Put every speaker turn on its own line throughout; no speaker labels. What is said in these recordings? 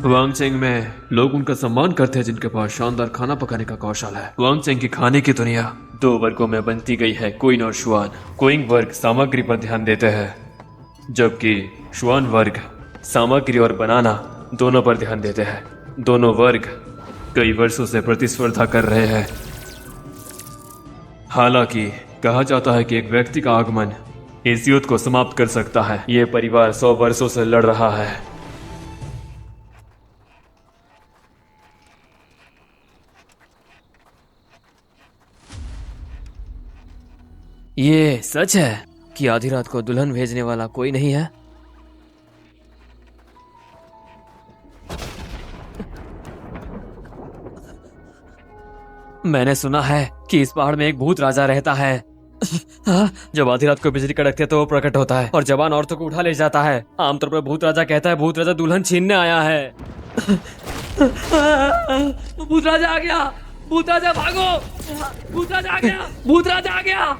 वांगचेंग में लोग उनका सम्मान करते हैं जिनके पास शानदार खाना पकाने का कौशल है। वांगचेंग की खाने की दुनिया दो वर्गों में बनती गई है, क्वीन और शुआन। क्वीन वर्ग सामग्री पर ध्यान देते हैं, जबकि शुआन वर्ग सामग्री और बनाना दोनों पर ध्यान देते हैं। दोनों वर्ग कई वर्षों से प्रतिस्पर्धा कर रहे हैं। हालांकि कहा जाता है कि एक व्यक्ति का आगमन इस युद्ध को समाप्त कर सकता है। यह परिवार 100 वर्षों से लड़ रहा है।
ये सच है कि आधी रात को दुल्हन भेजने वाला कोई नहीं है? मैंने सुना है कि इस पहाड़ में एक भूत राजा रहता है। हाँ, जब आधी रात को बिजली कड़कती है तो वो प्रकट होता है और जवान औरतों को उठा ले जाता है। आमतौर पर भूत राजा कहता है भूत राजा दुल्हन छीनने आया है। भूत राजा आ गया! भूत राजा भागो! भूत राजा आ गया! भूत राजा आ गया!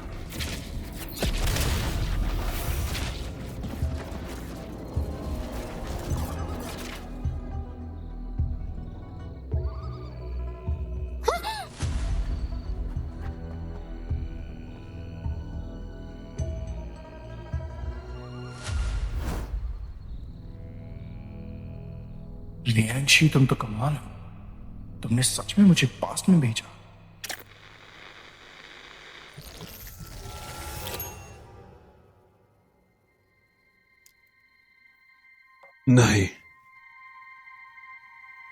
लियांशी, तुम तो कमाल हो। तुमने सच में मुझे पास्ट में भेजा।
नहीं,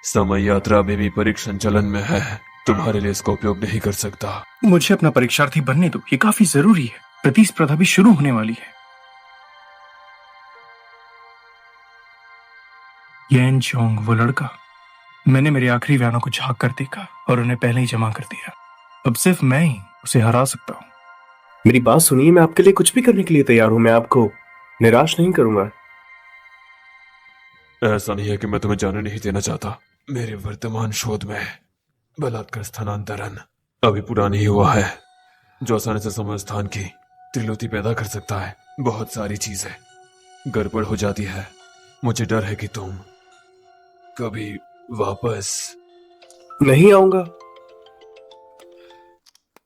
समय यात्रा में भी परीक्षण चलन में है। तुम्हारे लिए इसका उपयोग नहीं कर सकता।
मुझे अपना परीक्षार्थी बनने दो, ये काफी जरूरी है। प्रतिस्पर्धा भी शुरू होने वाली है। येन चोंग, वो लड़का, मैंने मेरे आखिरी बयानों को झांक कर देखा और उन्हें पहले ही जमा कर दिया। अब सिर्फ मैं ही उसे हरा सकता हूँ।
मेरी बात सुनिए, मैं आपके लिए कुछ भी करने के लिए तैयार हूं। मैं आपको निराश नहीं करूंगा।
ऐसा नहीं है कि मैं तुम्हें जाने नहीं देना चाहता। मेरे वर्तमान शोध में बलात्कार स्थानांतरण अभी पूरा नहीं हुआ है, जो आसानी से समय स्थान की त्रिलोकी पैदा कर सकता है। बहुत सारी चीजें गड़बड़ हो जाती है। मुझे डर है कि तुम कभी वापस
नहीं आऊंगा।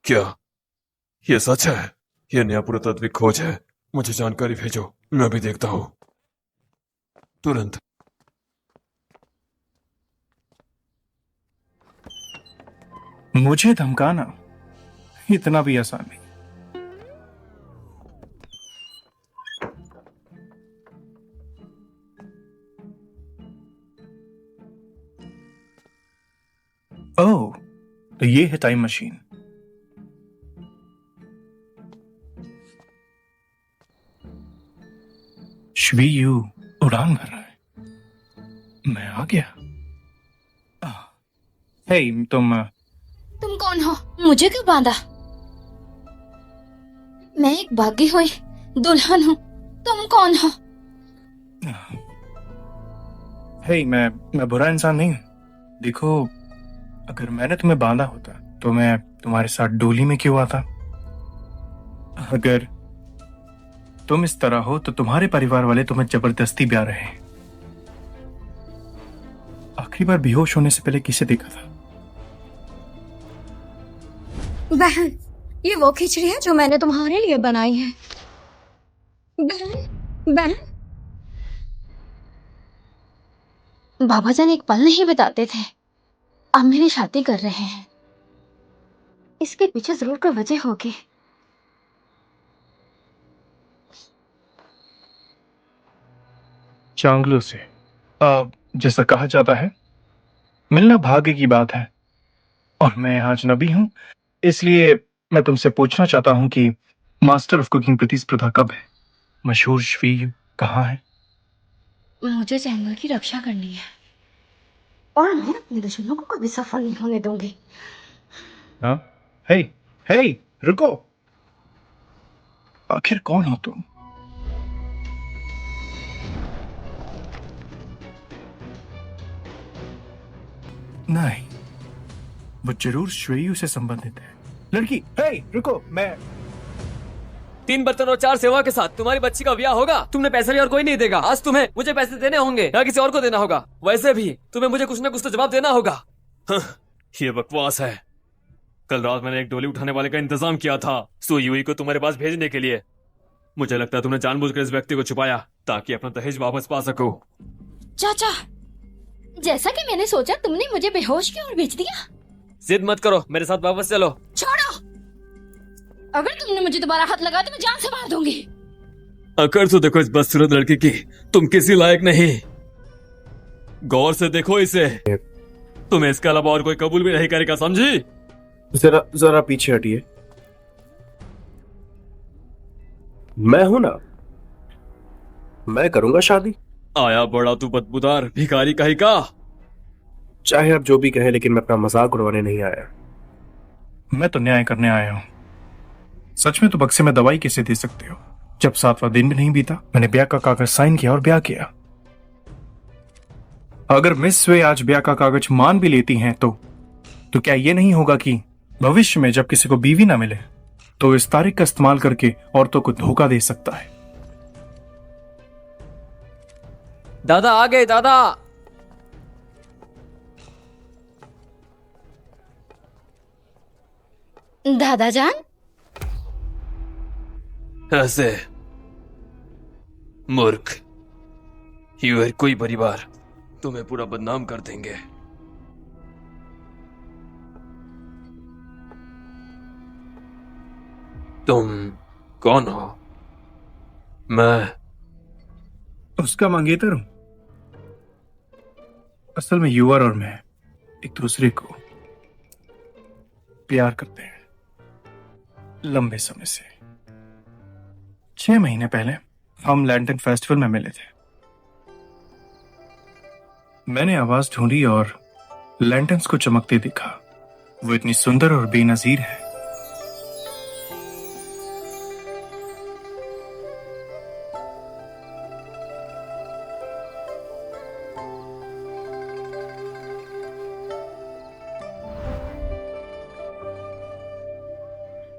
क्या यह सच है? यह नया पुरातात्विक खोज है। मुझे जानकारी भेजो, मैं भी देखता हूं तुरंत।
मुझे धमकाना इतना भी आसान नहीं। ओह, तो ये है टाइम मशीन। श्वी यू उड़ान भर रहा है। मैं आ गया। हे,
तुम कौन हो? मुझे क्यों बांधा? मैं एक भागी हुई दुल्हन हूँ। तुम कौन हो?
हे, मैं बुरा इंसान नहीं हूं। देखो, अगर मैंने तुम्हें बांधा होता तो मैं तुम्हारे साथ डोली में क्यों आता? अगर तुम इस तरह हो तो तुम्हारे परिवार वाले तुम्हें जबरदस्ती ब्याह रहे हैं। आखिरी बार बेहोश होने से पहले किसे देखा था?
बहन, ये वो खिचड़ी है जो मैंने तुम्हारे लिए बनाई है। बहन, बहन। बाबा जान एक पल नहीं बिताते थे। अब मेरी शादी कर रहे हैं। इसके पीछे जरूर कोई वजह होगी।
चांगलू से जैसा कहा जाता है, मिलना भाग्य की बात है। और मैं यहाँ अजनबी हूँ, इसलिए मैं तुमसे पूछना चाहता हूँ कि मास्टर ऑफ कुकिंग प्रतिस्पर्धा कब है? मशहूर श्वी कहाँ है?
मुझे चैंगल की रक्षा करनी है और मैं अपने दुश्मनों को कभी सफल नहीं होने दूंगी।
हाँ? हे, हे, रुको। आखिर कौन हो तुम? नहीं, वो जरूर श्रेयू से संबंधित है। लड़की, हे, रुको। मैं
3 बर्तन और 4 सेवा के साथ तुम्हारी बच्ची का ब्याह होगा। तुमने पैसे लिए और कोई नहीं देगा। आज तुम्हें मुझे पैसे देने होंगे या किसी और को देना होगा। वैसे भी तुम्हें मुझे कुछ न कुछ तो जवाब देना होगा।
हाँ, ये बकवास है। कल रात मैंने एक डोली उठाने वाले का इंतजाम किया था सुयुई को तुम्हारे पास भेजने के लिए। मुझे लगता है तुमने जानबूझकर इस व्यक्ति को छुपाया ताकि अपना दहेज वापस पा सको।
चाचा, जैसा कि मैंने सोचा, तुमने मुझे बेहोश क्यों और भेज दिया।
जिद मत करो, मेरे साथ वापस चलो।
छोड़ो, अगर तुमने मुझे दोबारा हाथ लगा तो मैं जान से मार दूंगी।
अकर तो देखो इस बदसूरत लड़की की, तुम किसी लायक नहीं। गौर से देखो इसे, तुम्हें इसके अलावा और कोई कबूल भी नहीं करेगा, समझी?
जरा जरा पीछे हटिए। मैं हूं ना, मैं करूंगा शादी।
आया बड़ा तू बदबूदार भिखारी कहीं का।
चाहे आप जो भी कहें, लेकिन मैं अपना मजाक उड़वाने नहीं आया।
मैं तो न्याय करने आया हूं। सच में तो बक्से में दवाई कैसे दे सकते हो? जब 7वां दिन भी नहीं बीता, मैंने ब्याह का कागज साइन किया और ब्याह किया। अगर मिस स्वे आज ब्याह का कागज मान भी लेती हैं तो क्या ये नहीं होगा कि भविष्य में जब किसी को बीवी ना मिले तो इस तारीख का इस्तेमाल करके औरतों को धोखा दे सकता है।
दादा आ गए। दादा,
दादा जान,
ऐसे मूर्ख यूर कोई परिवार तुम्हें पूरा बदनाम कर देंगे। तुम कौन हो? मैं
उसका मंगेतर हूं। असल में यूआर और मैं एक दूसरे को प्यार करते हैं लंबे समय से। 6 महीने पहले हम लैंटन फेस्टिवल में मिले थे। मैंने आवाज ढूंढी और लैंटन्स को चमकते देखा। वो इतनी सुंदर और बेनजीर है।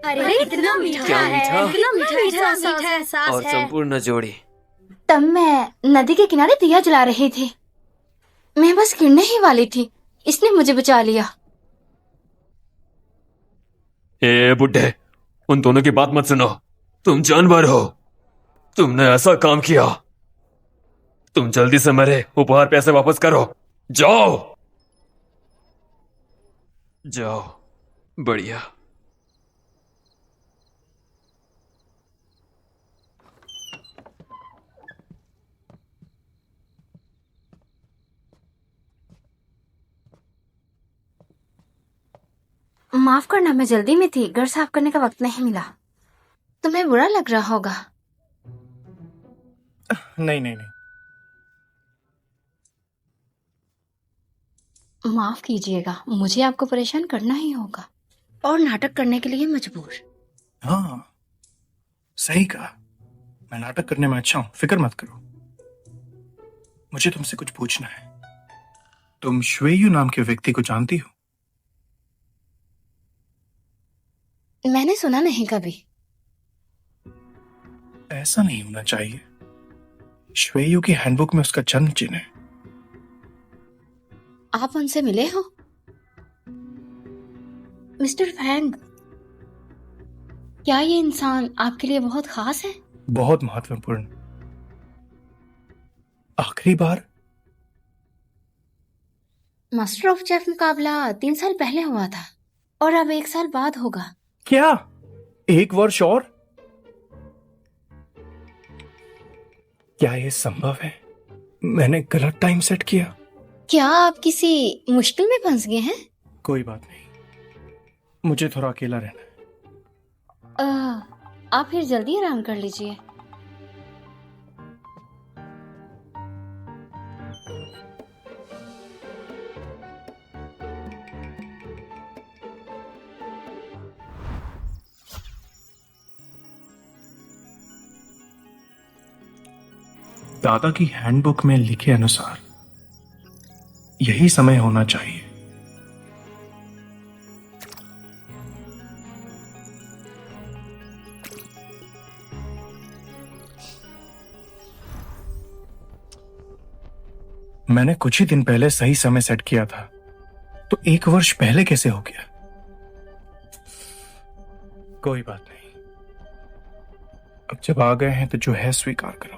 अरे इतना मीठा
क्या
है,
मीठा?
इतना मीठा एहसास
और
है।
संपूर्ण जोड़ी।
तब मैं नदी के किनारे दिया जला रही थी। मैं बस गिरने ही वाली थी, इसने मुझे बचा लिया।
ए बुड्ढे, उन दोनों की बात मत सुनो। तुम जानवर हो। तुमने ऐसा काम किया, तुम जल्दी से मेरे उपहार पैसे वापस करो। जाओ जाओ। बढ़िया।
माफ करना, मैं जल्दी में थी, घर साफ करने का वक्त नहीं मिला। तुम्हें बुरा लग रहा होगा।
नहीं नहीं नहीं,
माफ कीजिएगा, मुझे आपको परेशान करना ही होगा और नाटक करने के लिए मजबूर।
हाँ सही कहा। मैं नाटक करने में अच्छा हूं, फिक्र मत करो। मुझे तुमसे कुछ पूछना है। तुम श्वेयु नाम के व्यक्ति को जानती हो?
मैंने सुना नहीं कभी।
ऐसा नहीं होना चाहिए। श्वेयु की हैंडबुक में उसका जन्म चिन्ह है।
आप उनसे मिले हो? मिस्टर फैंग, क्या ये इंसान आपके लिए बहुत खास है?
बहुत महत्वपूर्ण। आखिरी बार
मास्टर ऑफ चेफ मुकाबला 3 साल पहले हुआ था और अब 1 साल बाद होगा।
क्या 1 वर्ष और? क्या यह संभव है? मैंने गलत टाइम सेट किया।
क्या आप किसी मुश्किल में फंस गए हैं?
कोई बात नहीं, मुझे थोड़ा अकेला रहना है।
आप फिर जल्दी आराम कर लीजिए।
दादा की हैंडबुक में लिखे अनुसार यही समय होना चाहिए। मैंने कुछ ही दिन पहले सही समय सेट किया था, तो 1 वर्ष पहले कैसे हो गया? कोई बात नहीं, अब जब आ गए हैं तो जो है स्वीकार करो।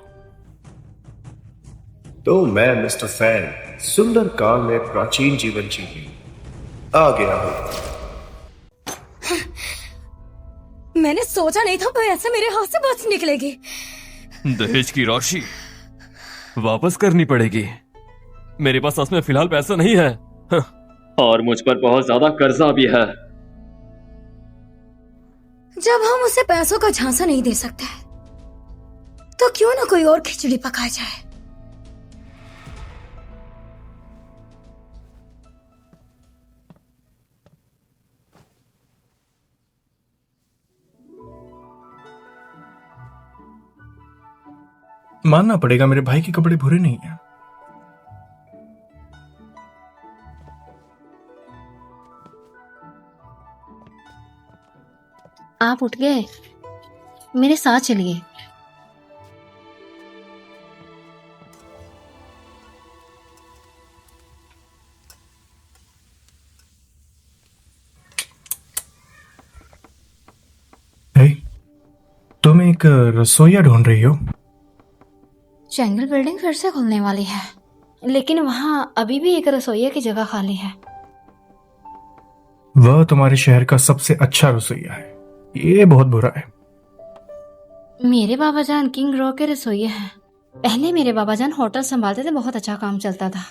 तो मैं मिस्टर फैन सुंदर काल में प्राचीन जीवन जीने आ गया हूं।
मैंने सोचा नहीं था वो ऐसे मेरे हाथ से बच निकलेगी।
दहेज की राशि वापस करनी पड़ेगी। मेरे पास सच में फिलहाल पैसा नहीं है और मुझ पर बहुत ज्यादा कर्जा भी है।
जब हम उसे पैसों का झांसा नहीं दे सकते तो क्यों ना कोई और खिचड़ी पकाई जाए।
मानना पड़ेगा मेरे भाई के कपड़े बुरे नहीं हैं।
आप उठ गए, मेरे साथ चलिए।
हे, तुम एक रसोईया ढूंढ रही हो?
चैंगल बिल्डिंग फिर से खुलने वाली है, लेकिन वहां अभी भी एक रसोइया की जगह खाली है।
वह तुम्हारे शहर का सबसे अच्छा रसोईया है, ये बहुत बुरा है।
मेरे बाबा जान किंग रॉ के रसोइये हैं। पहले मेरे बाबा जान होटल संभालते थे, बहुत अच्छा काम चलता था।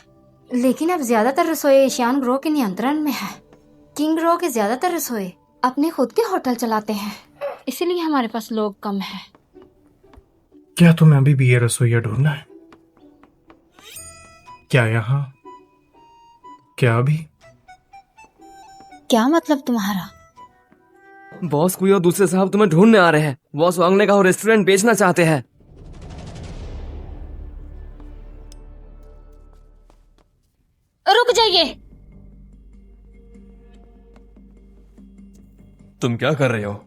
लेकिन अब ज्यादातर रसोई ईशान ग्रो के नियंत्रण में है। किंग रॉ के ज्यादातर रसोई अपने खुद के होटल चलाते हैं, इसीलिए हमारे पास लोग कम हैं।
क्या तुम्हें अभी भी ये रसोईया ढूंढना है? क्या यहाँ? क्या अभी?
क्या मतलब तुम्हारा?
बॉस कोई और दूसरे साहब तुम्हें ढूंढने आ रहे हैं। बॉस वांग ने कहा रेस्टोरेंट बेचना चाहते हैं।
रुक जाइए।
तुम क्या कर रहे हो?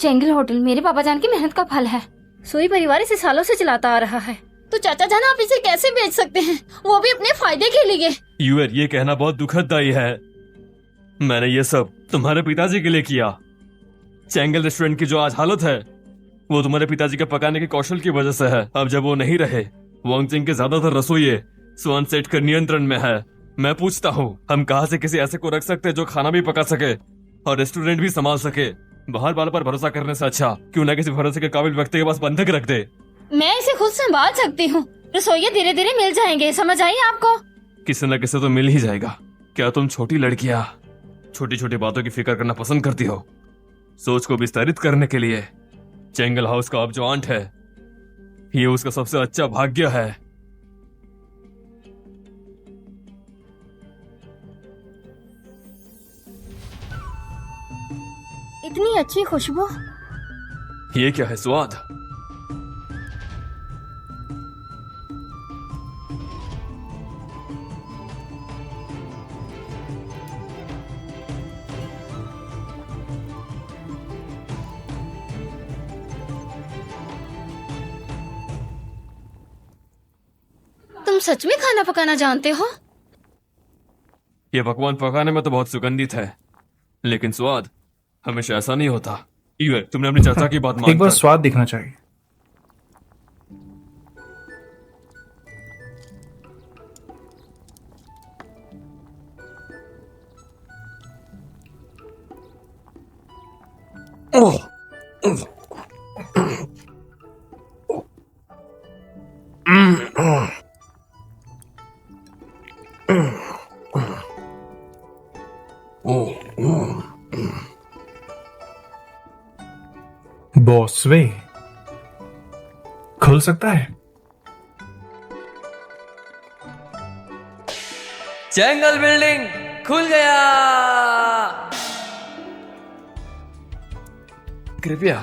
चेंगल होटल मेरे बाबा जान की मेहनत का फल है। सोई परिवार इसे सालों से चलाता आ रहा है, तो चाचा जान आप इसे कैसे बेच सकते हैं, वो भी अपने फायदे के लिए?
यूर, ये कहना बहुत दुखददायी है। मैंने ये सब तुम्हारे पिताजी के लिए किया। चैंगल रेस्टोरेंट की जो आज हालत है वो तुम्हारे पिताजी के पकाने के कौशल की वजह से है। अब जब वो नहीं रहे, वांगचिंग के ज्यादातर रसोइये स्वान सेट के नियंत्रण में है। मैं पूछता हूँ, हम कहाँ से किसी ऐसे को रख सकते जो खाना भी पका सके और रेस्टोरेंट भी संभाल सके? बाहर बाल पर भरोसा करने से अच्छा क्यों ना किसी भरोसे के काबिल व्यक्ति के पास बंधक रख दे।
मैं इसे खुद संभाल सकती हूँ। रसोइये धीरे धीरे मिल जाएंगे, समझ आई आपको?
किसी न किसी तो मिल ही जाएगा। क्या तुम छोटी लड़कियां छोटी छोटी बातों की फिक्र करना पसंद करती हो? सोच को विस्तारित करने के लिए चैंगल हाउस का अब जो आंट है, ये उसका सबसे अच्छा भाग्य है।
इतनी अच्छी खुशबू।
ये क्या है स्वाद?
तुम सच में खाना पकाना जानते हो?
ये पकवान पकाने में तो बहुत सुगंधित है, लेकिन स्वाद हमेशा ऐसा नहीं होता। ईवर, तुमने अपनी चाचा की बात
एक बार
मानकर
स्वाद दिखना चाहिए। बॉस वे खुल सकता है?
चैंगल बिल्डिंग खुल गया।
कृपया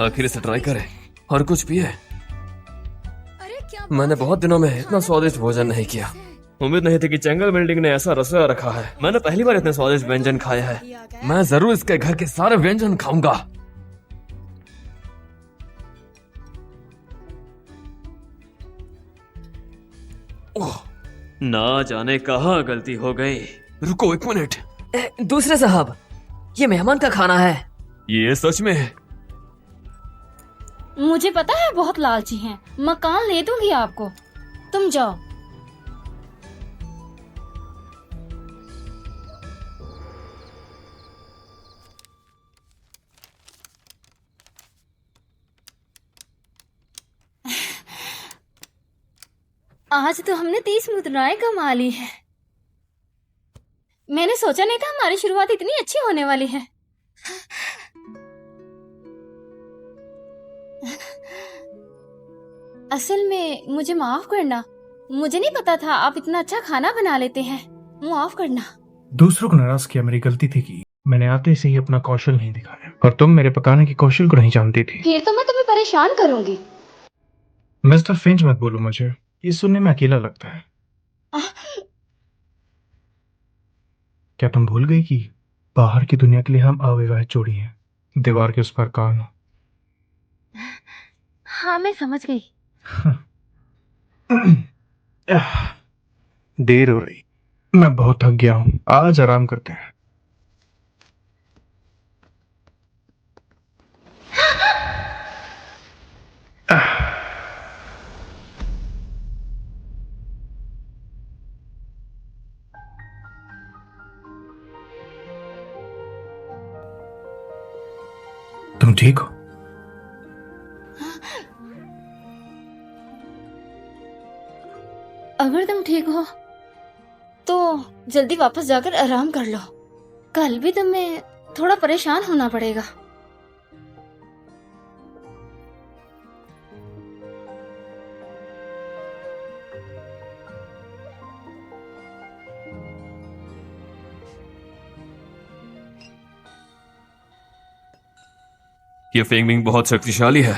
आखिर इसे ट्राई करें और कुछ पिए।
अरे क्या
मैंने बहुत दिनों में इतना स्वादिष्ट भोजन नहीं किया। उम्मीद नहीं थी कि चैंगल बिल्डिंग ने ऐसा रसोया रखा है। मैंने पहली बार इतने स्वादिष्ट व्यंजन खाए हैं। मैं जरूर इसके घर के सारे व्यंजन खाऊंगा। ओह, ना जाने कहाँ गलती हो गई। रुको एक मिनट,
दूसरे साहब, ये मेहमान का खाना है।
ये सच में है?
मुझे पता है बहुत लालची हैं। मकान ले दूंगी आपको, तुम जाओ। आज तो हमने 30 मुद्राएं कमा ली है। मैंने सोचा नहीं था हमारी शुरुआत इतनी अच्छी होने वाली है। असल में मुझे माफ करना, मुझे नहीं पता था आप इतना अच्छा खाना बना लेते हैं। माफ करना।
दूसरों को नाराज किया मेरी गलती थी कि मैंने आते से ही अपना कौशल नहीं दिखाया, और तुम मेरे पकाने के कौशल को नहीं जानती थी।
फिर तो मैं तुम्हें परेशान करूंगी।
मिस्टर फिंच मत बोलो, मुझे ये सुनने में अकेला लगता है। क्या तुम भूल गई कि बाहर की दुनिया के लिए हम अविवाहित जोड़ी हैं, दीवार के उस पार कान हो।
हाँ मैं समझ गई।
देर हो रही, मैं बहुत थक गया हूँ, आज आराम करते हैं। तुम ठीक हो?
अगर तुम ठीक हो तो जल्दी वापस जाकर आराम कर लो। कल भी तुम्हें थोड़ा परेशान होना पड़ेगा।
ये फेंगमिंग बहुत शक्तिशाली है।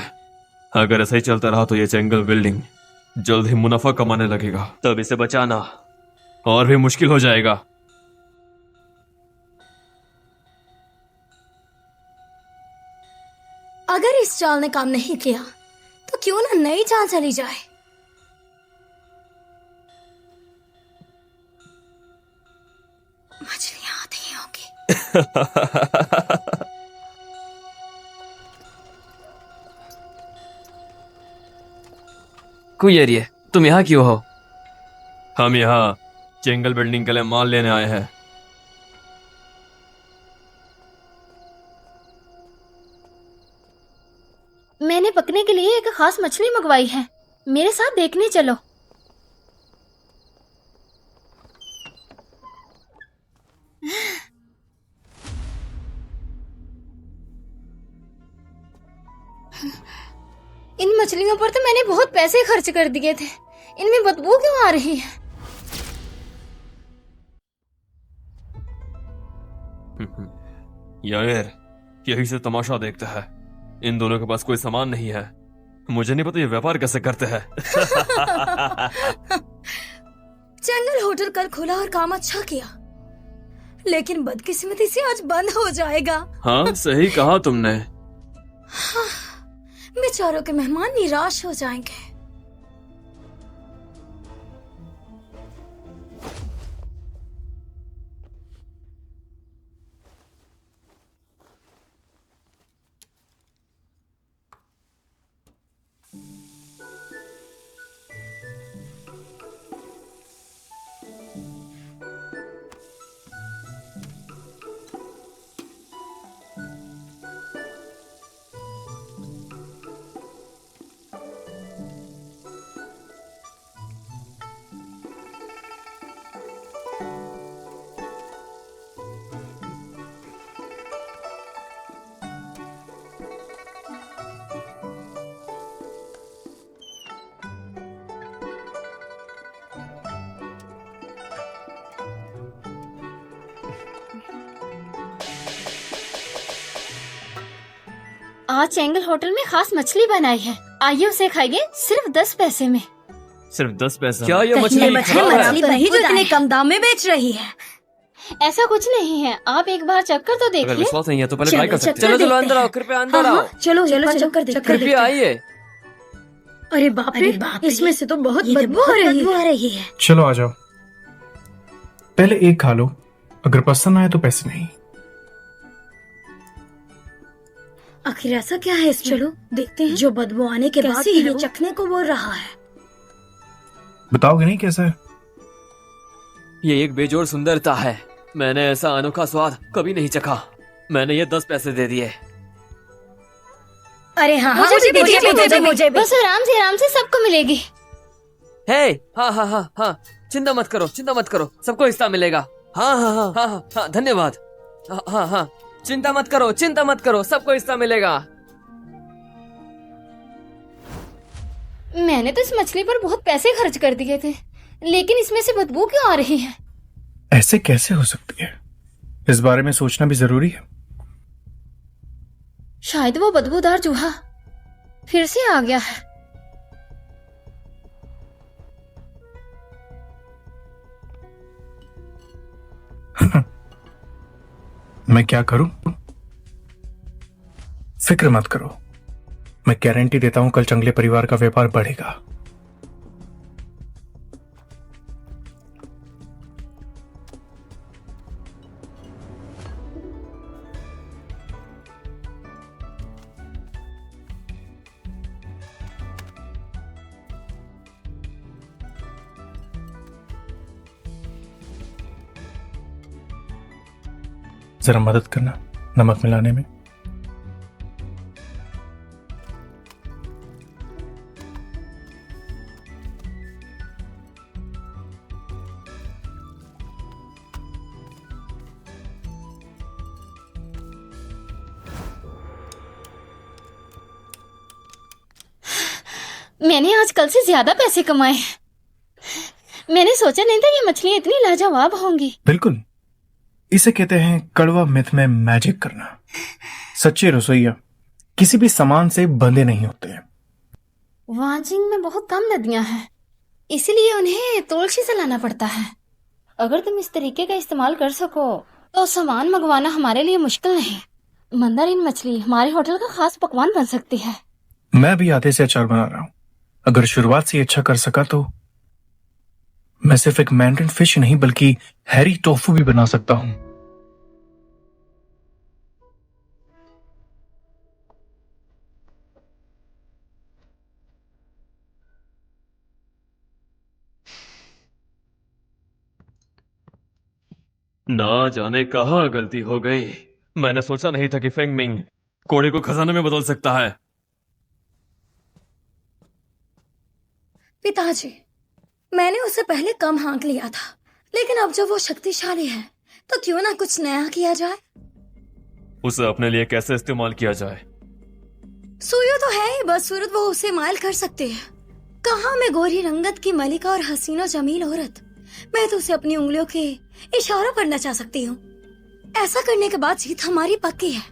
अगर ऐसा ही चलता रहा तो ये जंगल बिल्डिंग जल्द ही मुनाफा कमाने लगेगा, तब इसे बचाना और भी मुश्किल हो जाएगा।
अगर इस चाल ने काम नहीं किया तो क्यों ना नई चाल चली जाए। मछलियां आती होंगी।
कुएरिए, तुम यहाँ क्यों हो?
हम यहाँ जंगल बिल्डिंग के लिए माल लेने आए हैं।
मैंने पकने के लिए एक खास मछली मंगवाई है, मेरे साथ देखने चलो। इन मछलियों पर तो मैंने बहुत पैसे खर्च कर दिए थे, इनमें बदबू क्यों आ रही है?
यार, यही से तमाशा देखता है। इन दोनों के पास कोई सामान नहीं है। मुझे नहीं पता ये व्यापार कैसे करते हैं।
जंगल होटल कल खुला और काम अच्छा किया, लेकिन बदकिस्मती से आज बंद हो जाएगा।
हाँ सही कहा तुमने।
बेचारों के मेहमान निराश हो जाएंगे।
आज चेंगल होटल में खास मछली बनाई है, आइए उसे खाइए सिर्फ 10 पैसे में।
सिर्फ 10 पैसा?
क्या ये
ये
मछली
मछली
खराब है?
मछली नहीं जो इतने कम दाम में बेच रही है।
ऐसा कुछ नहीं है, आप एक बार चक्कर तो
अगर
देखिए।
विश्वास नहीं है तो पहले
चलो,
ट्राई कर सकते हैं।
चलो,
चलो चलो
देखते
अंदर आओ,
हैं।
कृपया अंदर
हाँ,
आओ।
हाँ, चलो चलो चक्कर देखते
कृपया
हैं।
आइए।
अरे बाप रे, इसमें से तो बहुत बदबू आ रही है।
चलो आ जाओ, पहले एक खा लो, अगर पसंद आए तो पैसे नहीं।
आखिर ऐसा क्या है इसमें? चलो देखते हैं। जो बदबू आने के बाद ये चखने को बोल रहा है।
बताओगे नहीं कैसा है?
ये एक बेजोड़ सुंदरता है। मैंने ऐसा अनोखा स्वाद कभी नहीं चखा। मैंने ये 10 पैसे दे दिए।
अरे हाँ,
मुझे भी
मुझे भी।
बस आराम से सबको मिलेगी।
हे, हाँ हाँ हाँ हाँ, चिंता मत करो, चिंता मत करो, सबको हिस्सा मिलेगा। हाँ हाँ हाँ हाँ हाँ हाँ, धन्यवाद। हाँ हाँ हाँ, चिंता मत करो, चिंता मत करो, सबको हिस्सा मिलेगा।
मैंने तो इस मछली पर बहुत पैसे खर्च कर दिए थे, लेकिन इसमें से बदबू क्यों आ रही है?
ऐसे कैसे हो सकती है? इस बारे में सोचना भी जरूरी है।
शायद वो बदबूदार चूहा फिर से आ गया है।
मैं क्या करूं? फिक्र मत करो, मैं गारंटी देता हूं कल चंगले परिवार का व्यापार बढ़ेगा। जरा मदद करना नमक मिलाने में।
मैंने आज कल से ज्यादा पैसे कमाए हैं। मैंने सोचा नहीं था ये मछलियां इतनी लाजवाब होंगी।
बिल्कुल, इसे कहते हैं कड़वा मिथ में मैजिक करना। सच्चे रसोइया किसी भी सामान से बंधे नहीं होते।
वांचिंग में बहुत कम नदियां हैं, इसीलिए उन्हें तोलशी से लाना पड़ता है। अगर तुम इस तरीके का इस्तेमाल कर सको तो सामान मंगवाना हमारे लिए मुश्किल नहीं। मंदारिन मछली हमारे होटल का खास पकवान बन सकती है।
मैं भी आधे से अचार बना रहा हूं। अगर शुरुआत से अच्छा कर सका तो मैं सिर्फ एक मैंड्रिन फिश नहीं बल्कि हैरी टोफू भी बना सकता हूं।
ना जाने कहाँ गलती हो गई। मैंने सोचा नहीं था कि फेंग मिंग कोड़े को खजाने में बदल सकता है।
पिताजी, मैंने उसे पहले कम हाँक लिया था, लेकिन अब जब वो शक्तिशाली है तो क्यों ना कुछ नया किया जाए।
उसे अपने लिए कैसे इस्तेमाल किया जाए?
सोयो तो है ही, बस सूरत वो उसे मायल कर सकते हैं। कहाँ मैं गोरी रंगत की मलिका और हसीनो जमील औरत, मैं तो उसे अपनी उंगलियों के इशारों पर नचा सकती हूँ। ऐसा करने के बाद जीत हमारी पक्की है।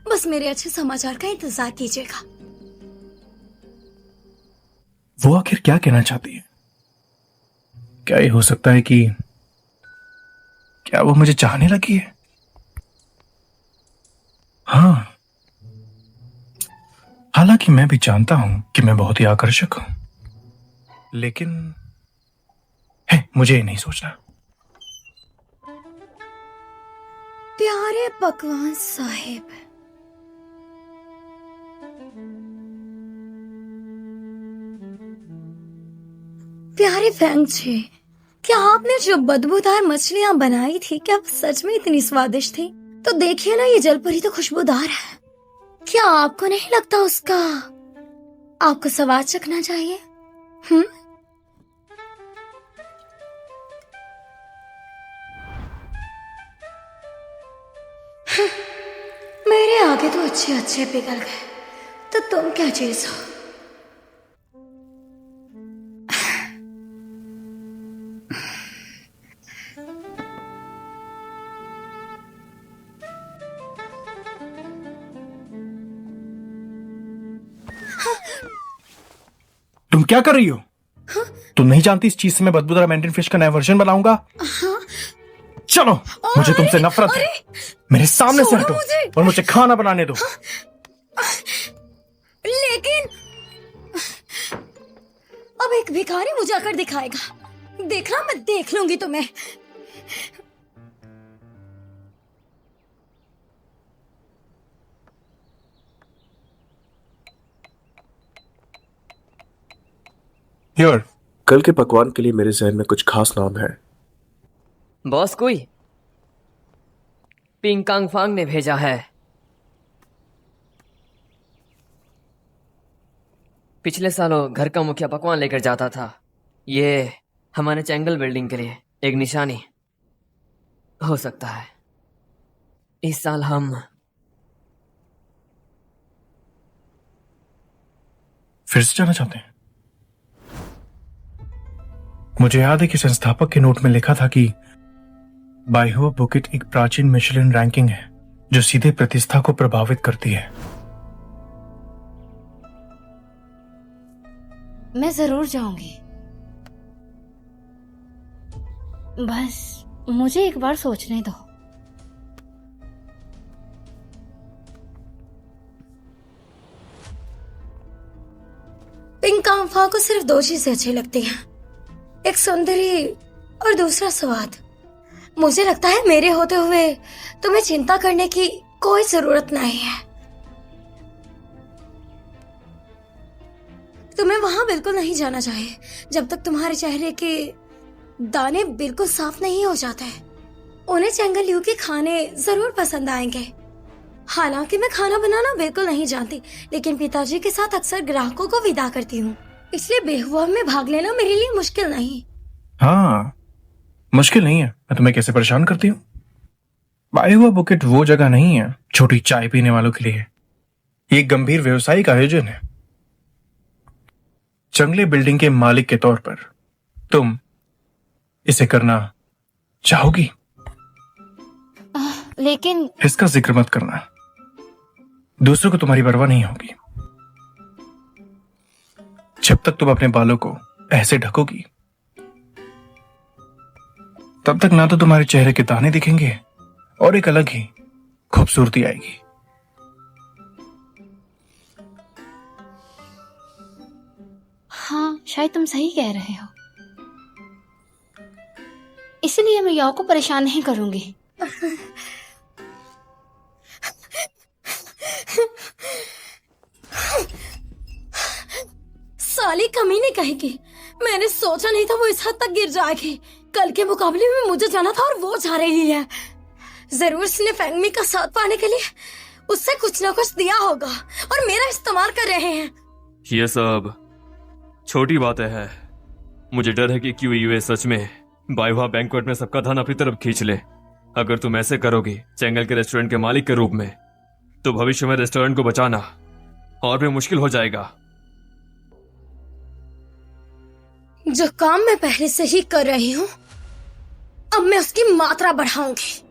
बस मेरे अच्छे समाचार का इंतजार कीजिएगा।
वो आखिर क्या कहना चाहती है? क्या ये हो सकता है कि क्या वो मुझे चाहने लगी है? हाँ, हालांकि मैं भी जानता हूं कि मैं बहुत ही आकर्षक हूं, लेकिन है मुझे ये नहीं सोचना।
प्यारे पकवान साहिब, प्यारे फेंग जी, क्या आपने जो बदबूदार मछलियां बनाई थी क्या सच में इतनी स्वादिष्ट थी? तो देखिए ना, ये जलपरी तो खुशबूदार है। क्या आपको नहीं लगता उसका आपको स्वाद चखना चाहिए? मेरे आगे तो अच्छे अच्छे पिघल गए, तो तुम क्या चीज हो?
तुम क्या कर रही हो? तुम नहीं जानती इस चीज से मैं बदबूदार मैंड्रिन फिश का नया वर्जन बनाऊंगा। चलो, मुझे तुमसे नफरत है। मेरे सामने से हटो और मुझे खाना बनाने दो।
लेकिन अब एक भिखारी मुझे आकर दिखाएगा। देखना, मैं देख लूंगी तुम्हें।
Here.
कल के पकवान के लिए मेरे जहन में कुछ खास नाम है।
बॉस कोई पिंग कांग फांग ने भेजा है। पिछले सालों घर का मुखिया पकवान लेकर जाता था। ये हमारे चैंगल बिल्डिंग के लिए एक निशानी हो सकता है। इस साल हम
फिर से जाना चाहते हैं? मुझे याद है कि संस्थापक के नोट में लिखा था कि बाइहुआ बुकेट एक प्राचीन मिशेलिन रैंकिंग है जो सीधे प्रतिष्ठा को प्रभावित करती है।
मैं जरूर जाऊंगी, बस मुझे एक बार सोचने दो।
पिंक कांफा को सिर्फ दो चीजें अच्छी लगती हैं, एक सुंदरी और दूसरा स्वाद। मुझे लगता है मेरे होते हुए तुम्हें चिंता करने की कोई जरूरत नहीं है। तुम्हें वहां बिल्कुल नहीं जाना चाहिए जब तक तुम्हारे चेहरे के दाने बिल्कुल साफ नहीं हो जाते। उन्हें चेंगल यू के खाने जरूर पसंद आएंगे। हालांकि मैं खाना बनाना बिल्कुल नहीं जानती, लेकिन पिताजी के साथ अक्सर ग्राहकों को विदा करती हूँ, इसलिए बेहुआ में भाग लेना मेरे लिए मुश्किल नहीं।
हाँ, मुश्किल नहीं है। मैं तुम्हें कैसे परेशान करती हूँ? बाइहुआ बुकेट वो जगह नहीं है छोटी चाय पीने वालों के लिए। ये एक गंभीर व्यवसायिक आयोजन है। जंगले बिल्डिंग के मालिक के तौर पर तुम इसे करना चाहोगी?
लेकिन
इसका जिक्र मत करना, दूसरों को तुम्हारी परवाह नहीं होगी। जब तक तुम अपने बालों को ऐसे ढकोगी तब तक ना तो तुम्हारे चेहरे के दाने दिखेंगे और एक अलग ही खूबसूरती आएगी।
हाँ, शायद तुम सही कह रहे हो, इसलिए मैं याओ को परेशान नहीं करूंगी।
साली कमीने कहेगी। मैंने सोचा नहीं था वो इस हद तक गिर जाएगी। कल के मुकाबले में मुझे जाना था और वो जा रही है। जरूर इसने फैंगमी का साथ पाने के लिए उससे कुछ ना कुछ दिया होगा और मेरा इस्तेमाल कर रहे हैं।
ये सब छोटी बातें हैं। मुझे डर है कि QUA सच में बाइहुआ बैंक्वेट में सबका ध्यान अपनी तरफ खींच ले। अगर तुम ऐसे करोगी चैंगल के रेस्टोरेंट के मालिक के रूप में, तो भविष्य में रेस्टोरेंट को बचाना और भी मुश्किल हो जाएगा।
जो काम मैं पहले से ही कर रही हूँ, अब मैं उसकी मात्रा बढ़ाऊंगी।